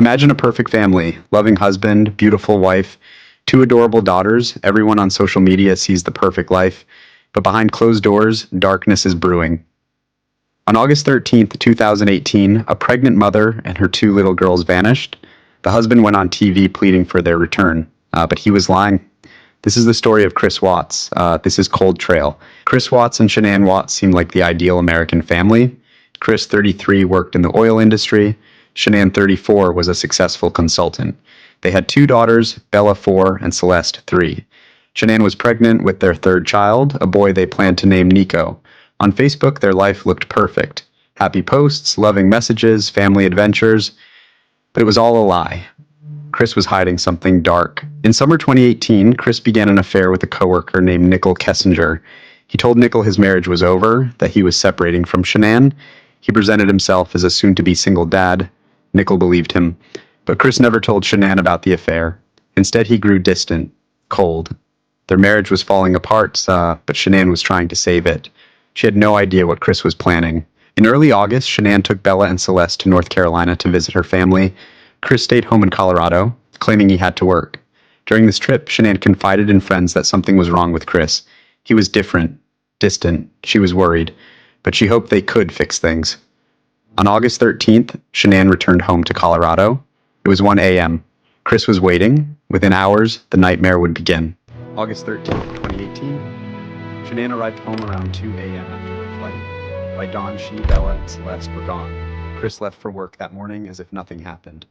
Imagine a perfect family, loving husband, beautiful wife, two adorable daughters. Everyone on social media sees the perfect life, but behind closed doors, darkness is brewing. On August 13th, 2018, a pregnant mother and her two little girls vanished. The husband went on TV pleading for their return, but he was lying. This is the story of Chris Watts. This is Cold Trail. Chris Watts and Shanann Watts seemed like the ideal American family. Chris, 33, worked in the oil industry. Shanann, 34, was a successful consultant. They had two daughters, Bella, 4, and Celeste, 3. Shanann was pregnant with their third child, a boy they planned to name Nico. On Facebook, their life looked perfect. Happy posts, loving messages, family adventures. But it was all a lie. Chris was hiding something dark. In summer 2018, Chris began an affair with a coworker named Nickel Kessinger. He told Nickel his marriage was over, that he was separating from Shanann. He presented himself as a soon-to-be single dad. Nickel believed him. But Chris never told Shanann about the affair. Instead, he grew distant, cold. Their marriage was falling apart, but Shanann was trying to save it. She had no idea what Chris was planning. In early August, Shanann took Bella and Celeste to North Carolina to visit her family. Chris stayed home in Colorado, claiming he had to work. During this trip, Shanann confided in friends that something was wrong with Chris. He was different, distant. She was worried, but she hoped they could fix things. On August 13th, Shanann returned home to Colorado. It was 1 a.m. Chris was waiting. Within hours, the nightmare would begin. August 13th, 2018. Shanann arrived home around 2 a.m. after her flight. By dawn, she, Bella, and Celeste were gone. Chris left for work that morning as if nothing happened.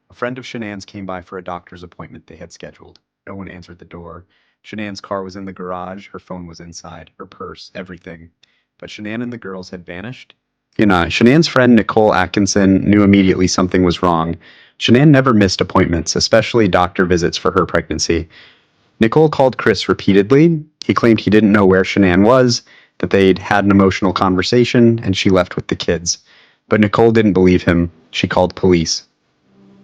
A friend of Shanann's came by for a doctor's appointment they had scheduled. No one answered the door. Shannann's car was in the garage, her phone was inside, her purse, everything. But Shanann and the girls had vanished. Shannann's friend Nicole Atkinson knew immediately something was wrong. Shanann never missed appointments, especially doctor visits for her pregnancy. Nicole called Chris repeatedly. He claimed he didn't know where Shanann was, that they'd had an emotional conversation, and she left with the kids. But Nicole didn't believe him. She called police.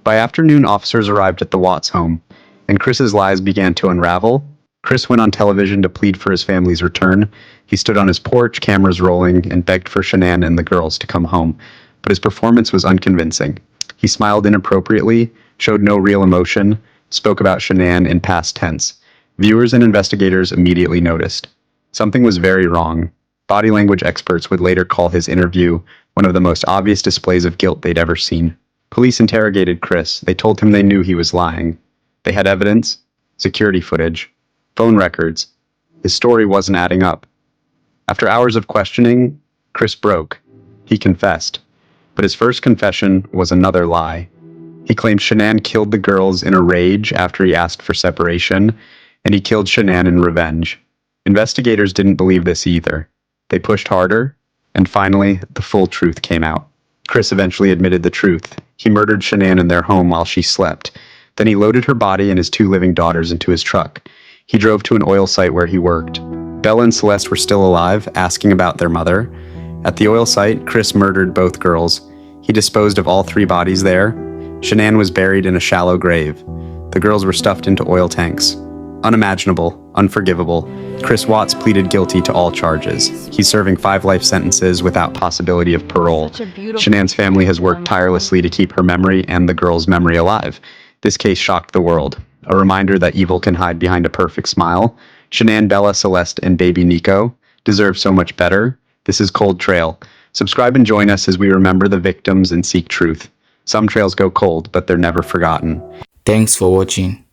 By afternoon, officers arrived at the Watts home, and Chris's lies began to unravel. Chris went on television to plead for his family's return. He stood on his porch, cameras rolling, and begged for Shanann and the girls to come home. But his performance was unconvincing. He smiled inappropriately, showed no real emotion, spoke about Shanann in past tense. Viewers and investigators immediately noticed. Something was very wrong. Body language experts would later call his interview one of the most obvious displays of guilt they'd ever seen. Police interrogated Chris. They told him they knew he was lying. They had evidence, security footage, phone records. His story wasn't adding up. After hours of questioning, Chris broke. He confessed. But his first confession was another lie. He claimed Shanann killed the girls in a rage after he asked for separation, and he killed Shanann in revenge. Investigators didn't believe this either. They pushed harder, and finally, the full truth came out. Chris eventually admitted the truth. He murdered Shanann in their home while she slept. Then he loaded her body and his two living daughters into his truck. He drove to an oil site where he worked. Bella and Celeste were still alive, asking about their mother. At the oil site, Chris murdered both girls. He disposed of all 3 bodies there. Shanann was buried in a shallow grave. The girls were stuffed into oil tanks. Unimaginable, unforgivable. Chris Watts pleaded guilty to all charges. He's serving 5 life sentences without possibility of parole. Shanann's family has worked tirelessly to keep her memory and the girls' memory alive. This case shocked the world. A reminder that evil can hide behind a perfect smile. Shanann, Bella, Celeste, and baby Nico deserve so much better. This is Cold Trail. Subscribe and join us as we remember the victims and seek truth. Some trails go cold, but they're never forgotten. Thanks for watching.